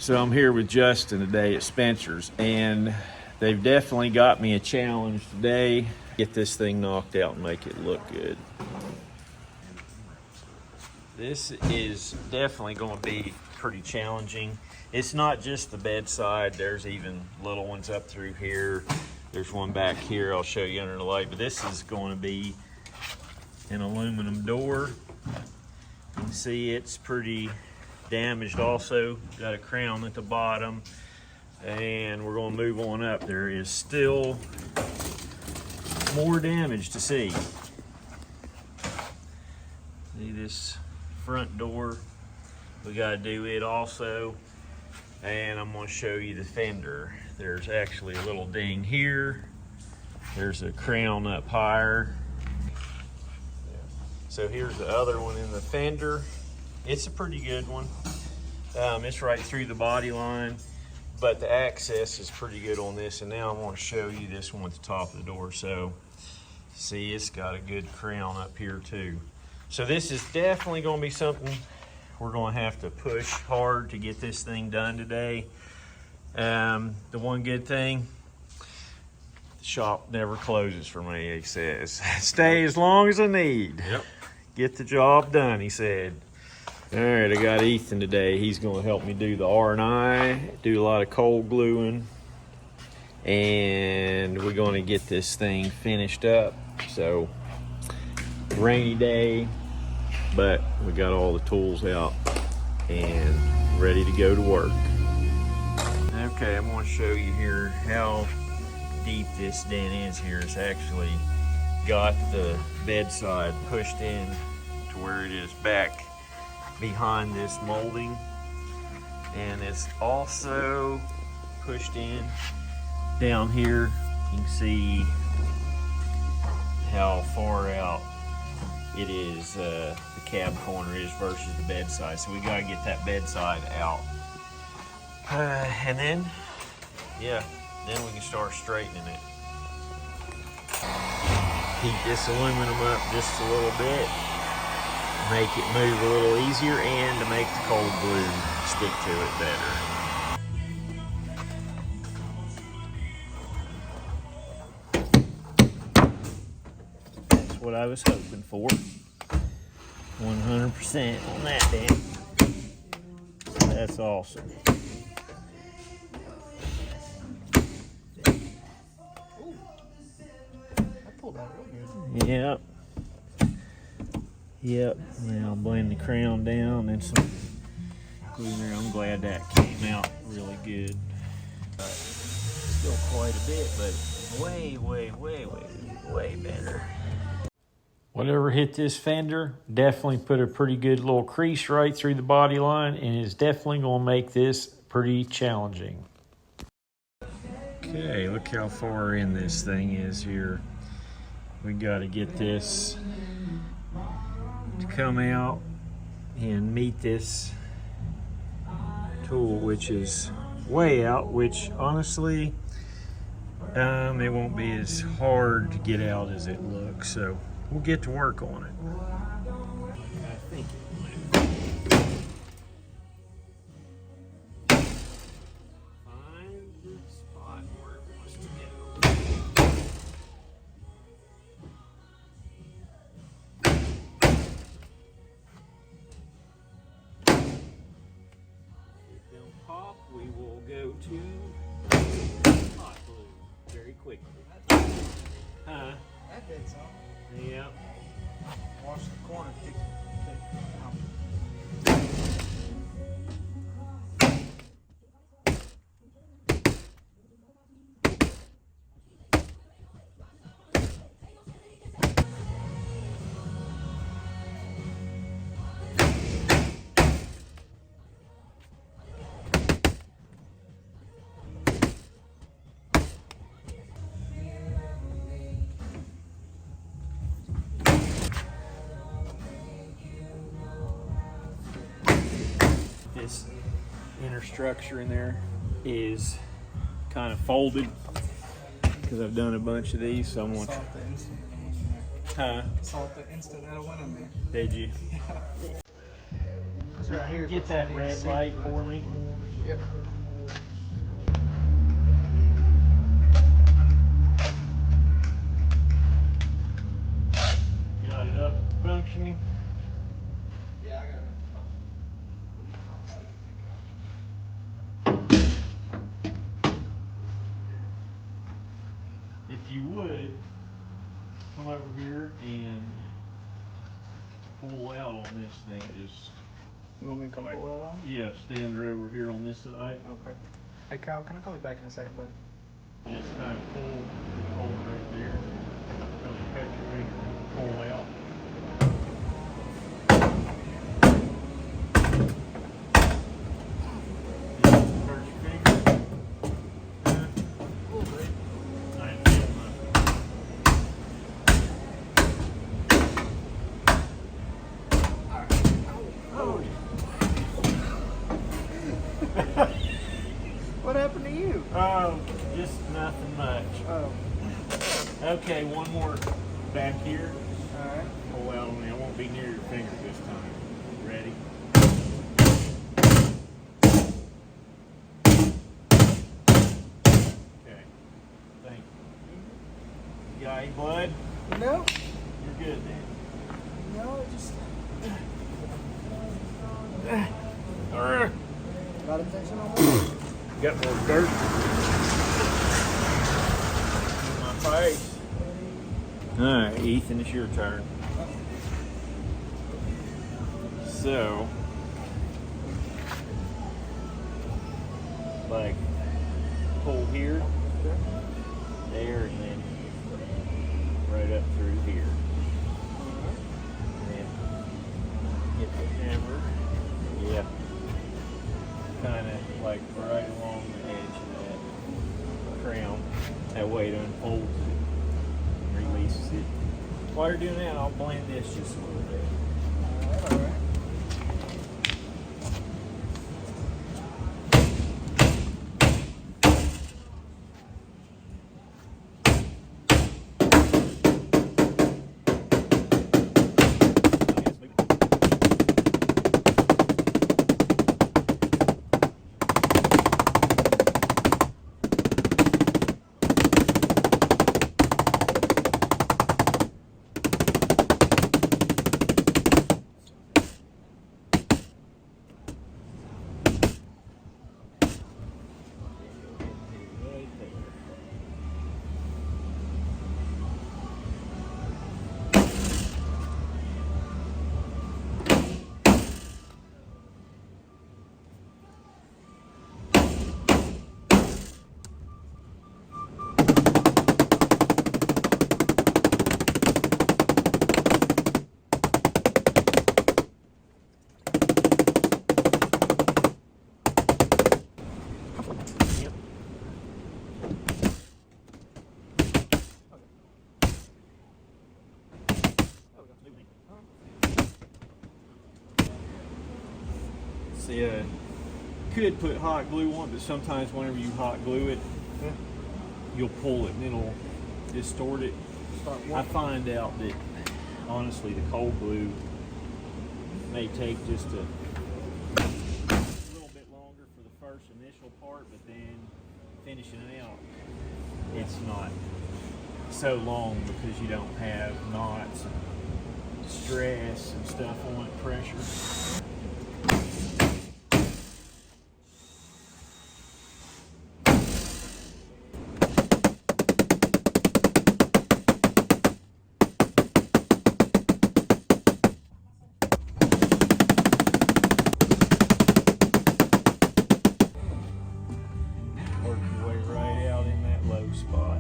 So I'm here with Justin today at Spencer's, and they've definitely got me a challenge today. Get this thing knocked out and make it look good. This is definitely going to be pretty challenging. It's not just the bedside. There's even little ones up through here. There's one back here I'll show you under the light, but this is going to be an aluminum door. You can see it's pretty damaged also. Got a crown at the bottom, and we're going to move on up. There is still more damage to see. See this front door, we got to do it also, and I'm going to show you the fender. There's actually a little ding here. There's a crown up higher. So here's the other one in the fender. It's a pretty good one. It's right through the body line, but the access is pretty good on this. And now I'm going to show you this one at the top of the door. So see, it's got a good crown up here too. So this is definitely going to be something we're going to have to push hard to get this thing done today. The one good thing, the shop never closes for me, he says. Stay as long as I need. Yep. Get the job done, he said. All right, I got Ethan today. He's going to help me do the R&I, do a lot of cold gluing, and we're going to get this thing finished up. So, rainy day, but we got all the tools out and ready to go to work. Okay, I'm going to show you here how deep this dent is here. It's actually got the bedside pushed in to where it is back behind this molding, and it's also pushed in down here. You can see how far out it is, the cab corner is versus the bedside. So we got to get that bedside out, and then then we can start straightening it. Heat this aluminum up just a little bit, make it move a little easier, and to make the cold glue stick to it better. That's what I was hoping for. 100% on that, Dan. That's awesome. Yep. Yep. Now I'll blend the crown down and some glue there. I'm glad that came out really good. Still quite a bit, but way better. Whatever hit this fender definitely put a pretty good little crease right through the body line, and is definitely going to make this pretty challenging. Okay, look how far in this thing is here. We got to get this to come out and meet this tool, which is way out, which honestly it won't be as hard to get out as it looks, so we'll get to work on it. I think it will. Find the spot where it wants to go. Pop, we will go to hot glue very quickly. Huh? That bit's on. Yeah. Wash the corner. This inner structure in there is kind of folded because I've done a bunch of these, so I'm going to... Salt the instant. Huh? Salt the instant that'll win in there. Did you? It's right here. Get that red light for me. Yep. Got it up functioning. Yeah, I got it. If you would, come over here and pull out on this thing. Just You want me to come like, pull that on? yeah, stand right over here on this side. Okay. Hey Kyle, can I call you back in a second, bud? Just kind of hold it right there. Really catch your finger and pull out. Hurt your finger? A little bit. I ain't feeling nothing. What happened to you? Oh, just nothing much. Oh. Okay, one more back here. Alright. Pull out on me. I won't be near your finger this time. Ready? Okay. Thank you. You got any blood? No. You're good then. No, it just got infection on me. Got more dirt in my face. Alright, Ethan, it's your turn. So, like, pull here, there, and then right up through here. And then hit the hammer. Yep. Kind of like right along the edge of that crown. That way it unfolds it and releases it. While you're doing that, I'll blend this just a little bit. Alright. Right there. Yep. See, could put hot glue on, but sometimes whenever you hot glue it, you'll pull it and it'll distort it. I find out that honestly, the cold glue may take just a little bit longer for the first initial part, but then finishing it out, it's not so long because you don't have knots and stress and stuff on it, pressure. Work your way right out in that low spot.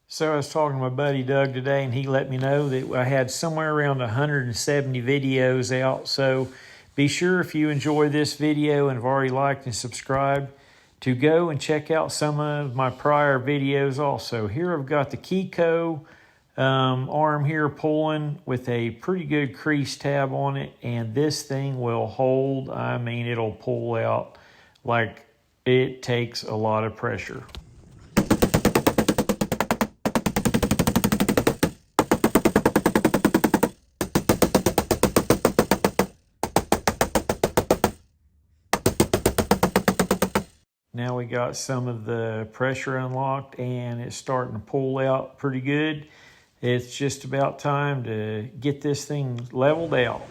So I was talking to my buddy Doug today, and he let me know that I had somewhere around 170 videos out. So be sure, if you enjoy this video and have already liked and subscribed, to go and check out some of my prior videos also. Here I've got the Kiko arm here pulling with a pretty good crease tab on it, and this thing will hold. I mean, it'll pull out like it takes a lot of pressure. Now we got some of the pressure unlocked and it's starting to pull out pretty good. It's just about time to get this thing leveled out.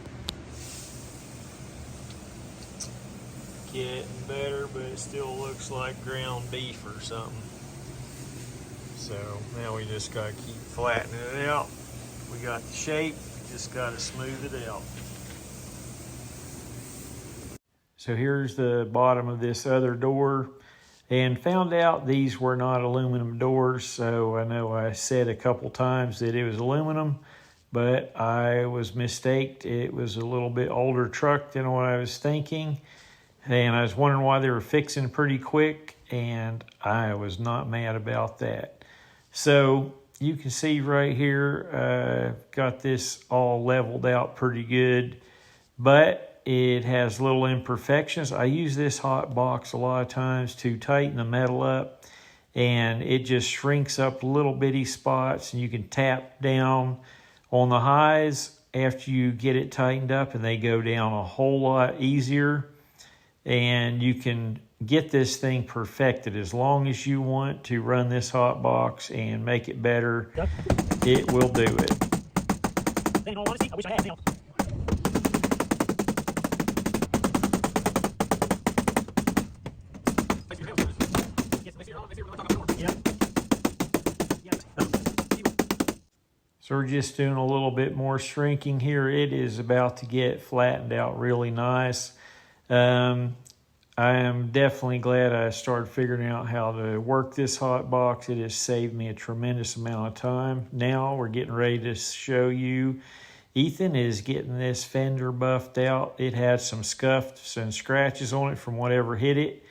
Getting better, but it still looks like ground beef or something. So now we just gotta keep flattening it out. We got the shape, just gotta smooth it out. So here's the bottom of this other door, and found out these were not aluminum doors. So I know I said a couple times that it was aluminum, but I was mistaken. It was a little bit older truck than what I was thinking. And I was wondering why they were fixing pretty quick, and I was not mad about that. So you can see right here, got this all leveled out pretty good, but it has little imperfections. I use this hot box a lot of times to tighten the metal up, and it just shrinks up little bitty spots, and you can tap down on the highs after you get it tightened up, and they go down a whole lot easier. And you can get this thing perfected as long as you want to run this hot box and make it better. It will do it. In all honesty, I wish I had. So we're just doing a little bit more shrinking here. It is about to get flattened out really nice. I am definitely glad I started figuring out how to work this hot box. It has saved me a tremendous amount of time. Now we're getting ready to show you. Ethan is getting this fender buffed out. It had some scuffs and scratches on it from whatever hit it.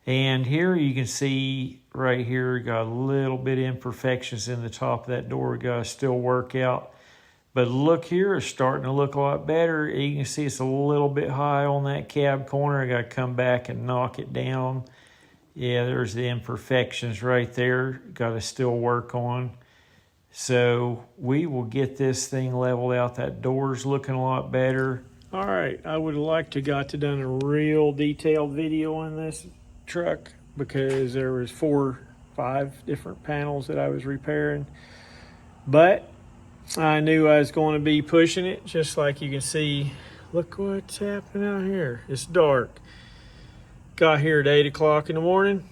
And here you can see right here, got a little bit of imperfections in the top of that door. We got to still work out. But look here, it's starting to look a lot better. You can see it's a little bit high on that cab corner. I got to come back and knock it down. Yeah, there's the imperfections right there. Got to still work on. So we will get this thing leveled out. That door's looking a lot better. All right, I would have liked to got to done a real detailed video on this truck because there was 4, 5 different panels that I was repairing. But I knew I was going to be pushing it, just like you can see. Look what's happening out here. It's dark. Got here at 8 o'clock in the morning.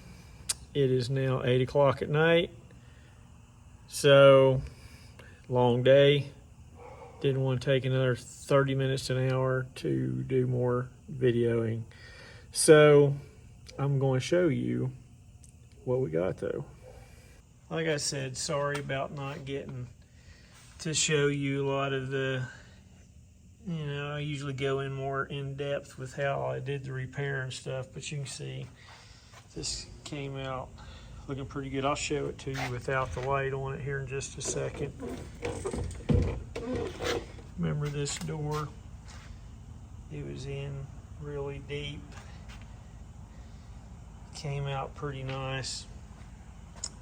It is now 8 o'clock at night. So, long day. Didn't want to take another 30 minutes to an hour to do more videoing. So, I'm going to show you what we got though. Like I said, sorry about not getting to show you a lot of the, I usually go in more in depth with how I did the repair and stuff, but you can see this came out looking pretty good. I'll show it to you without the light on it here in just a second. Remember this door? It was in really deep. Came out pretty nice.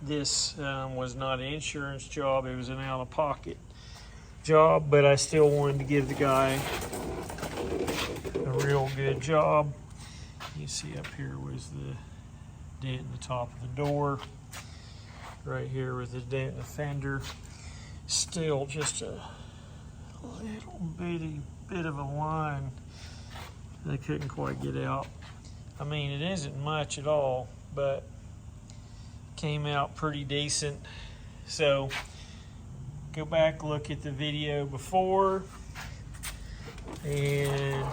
This was not an insurance job, it was an out-of-pocket job, but I still wanted to give the guy a real good job. You see up here was the dent in the top of the door. Right here was the dent in the fender. Still just a little bit of a line I couldn't quite get out. I mean, it isn't much at all, but came out pretty decent. So go back, look at the video before, and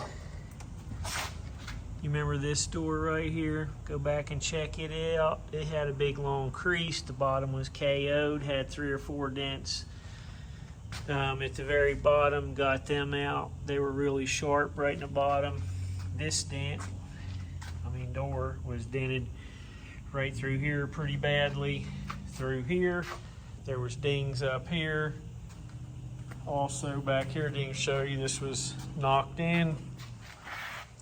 you remember this door right here? Go back and check it out. It had a big long crease. The bottom was KO'd, had 3 or 4 dents. At the very bottom, got them out. They were really sharp right in the bottom. This door was dented right through here pretty badly. Through here, there was dings up here. Also back here, didn't show you, this was knocked in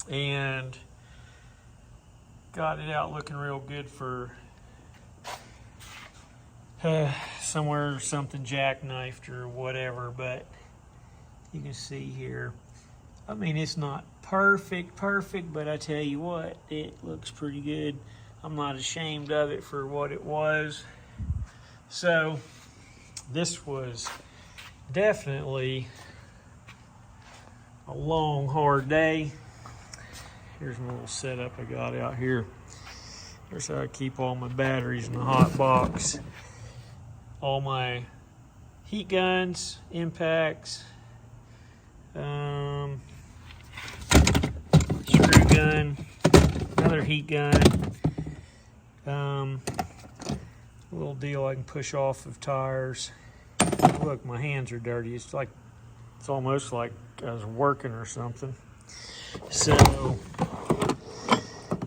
and got it out looking real good for somewhere something jackknifed or whatever. But you can see here, I mean, it's not perfect, but I tell you what, it looks pretty good. I'm not ashamed of it for what it was. So this was definitely a long, hard day. Here's my little setup I got out here. Here's how I keep all my batteries in the hot box. All my heat guns, impacts, screw gun, another heat gun, a little deal I can push off of tires. Look, my hands are dirty. It's almost like I was working or something. So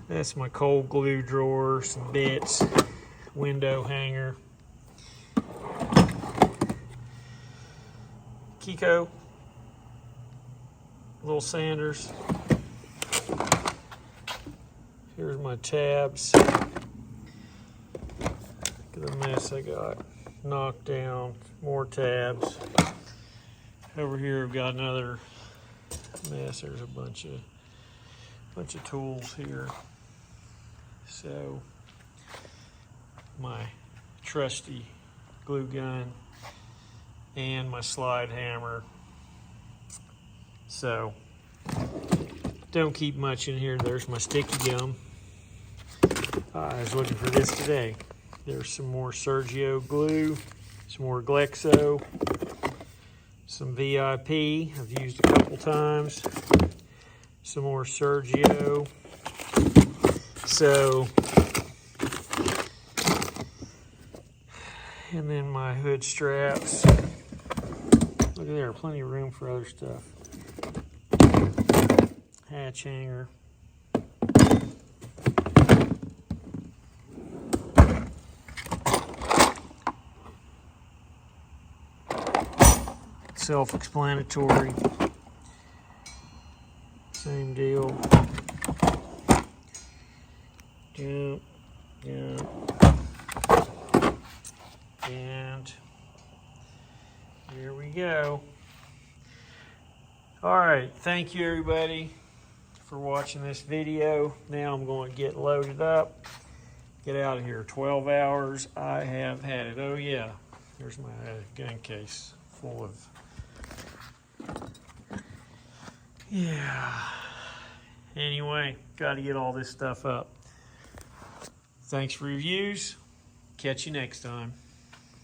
that's my cold glue drawer, some bits, window hanger, Kiko, little sanders. Here's my tabs. Look at the mess I got. Knocked down, more tabs. Over here I've got another mess. There's a bunch of tools here. So my trusty glue gun and my slide hammer. So don't keep much in here. There's my sticky gum. I was looking for this today. There's some more Sergio glue, some more Glexo, some VIP I've used a couple times, some more Sergio. So, and then my hood straps. Look at there, plenty of room for other stuff. Hatch hanger. Self-explanatory. Same deal. Jump, jump. And here we go. All right, thank you everybody for watching this video. Now I'm going to get loaded up, get out of here. 12 hours, I have had it. Oh yeah, there's my gun case full of, yeah. Anyway, got to get all this stuff up. Thanks for reviews. Catch you next time.